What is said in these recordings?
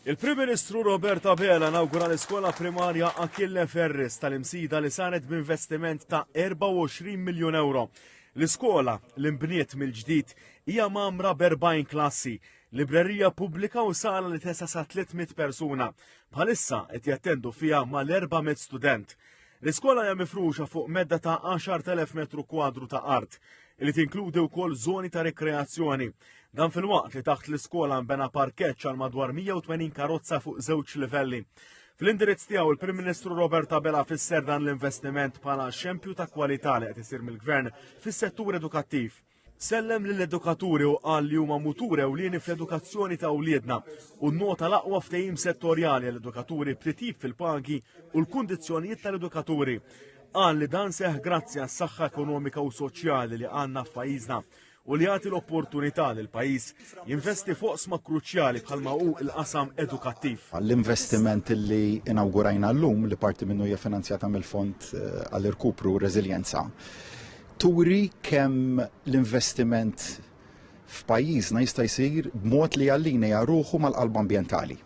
Il-Prim Ministru Roberta Bela nawgura l-iskola primarja Achille Ferris tal-Imsida li saret b'investiment ta' 24 miljun euro. L-iskola l-imbniet mill-ġdid hija mamra b'40 klassi, librerija pubblika u sala li tesa sa 300 persuna. Bħalissa qed jattendu fiha mal-400 student. L-iskola hija mifruxa fuq medda ta' 10,000 metru kwadru ta' art, li tinkludi wkoll żoni ta' rekreazzjoni. Dan fil-waqt li taħt l-iskola nbena parkeġġ għal madwar 180 karozza fuq żewġ livelli. Fl-indirizz tiegħu il-Prim Ministru Roberta Bela fisser dan l-investiment bħala xempju ta' kwalità li qed isir mill-Gvern fis-settur edukattiv. Sellem lill-edukaturi u qal li huma mutur ewlieni fl-edukazzjoni ta' wliedna u nnota l-aqwa ftehim settorjali għall-edukaturi b'titjib fil-pagi u l-kundizzjonijiet tal-edukaturi. Qal li dan seħ grazzi għas-saħħa ekonomika u soċjali li għandna f'pajjiżna u li jagħti l-opportunità lil pajjiż jinvesti foqsma kruċjali bħalma hu l-qasam edukattiv. L-investiment li inawgurajna llum li parti minnu hija finanzjata mill-Fond għall-Irkupru u Reżiljenza turi kemm l-investiment f'pajjiżna jista' jsir b'mod li għallina jaruħu mal-qalb ambjentali.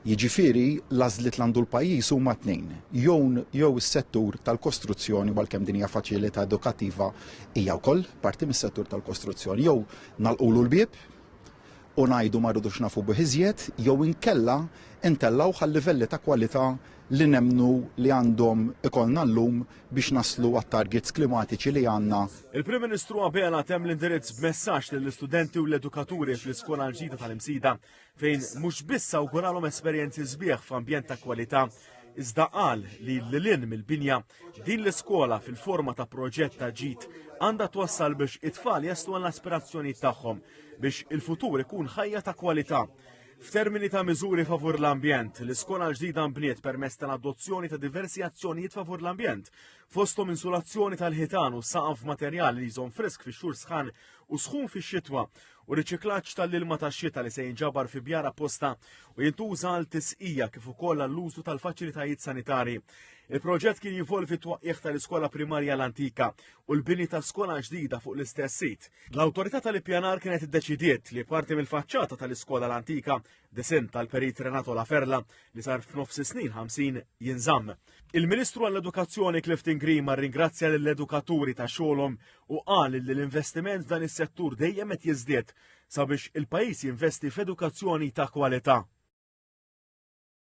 Jiġifieri l-għażliet għandu l-pajjiż huma tnejn. Jew is-settur tal-kostruzzjoni għalkemm din hija faċilità edukattiva hija wkoll parti mis-settur tal-kostruzzjoni jew nagħlqulu l-bieb u ngħidu ma rridux nafu biħiżjed jew inkella intellgħu għal-livelli ta' kwalità li nemmnu li għandhom ikollna llum biex naslu għat-targets klimatiċi li għandna. Il-Prim Ministru Bela temm l-indirizz b'messaġġ lill-istudenti u l-edukaturi fl-iskola l-ġdida tal-Imsida fejn mhux biss awguralhom esperjenzi sbieħ f'ambjent ta' kwalità, iżda qal li lilin mill-binja din l-iskola fil-forma ta' proġett ta' ġid għandha twassal biex it-tfal jaslu għall-aspirazzjonijiet tagħhom biex il-futur ikun ħajja ta' kwalità. F'termini ta' miżuri favur l-ambjent, l-iskola ġdida mbniet permezz tal-adozzjoni ta' diversi azzjonijiet favur l-ambjent, fosthom insulazzjoni tal-ħitan u saqaf materjali li jżomm frisk fix-xhur sħan u sħun fix-xitwa u riċiklaġġ tal-ilma tax-xita li se jinġabar fi bjar apposta u jintuża għal tisqija kif ukoll għall-użu tal-faċilitajiet sanitarji. Il-proġett kien jinvolvi twaqqih tal-iskola primarja l-antika u l-bini ta' skola ġdida fuq l-istess sit. L-awtorità tal-ippjanar kienet iddeċidiet li parti mill-faċċata tal-iskola l-antika desin tal-perit Renato Laferla li sar f'nofs snin 50 jinżamm. Il-Ministru għall-Edukazzjoni Clifton Green ringrazzja lill-edukaturi ta' xogħolhom u qal li l-investiment f'dan is-settur dejjem qed jiżdied sabiex il-pajjiż jinvesti f'edukazzjoni ta' kwalità.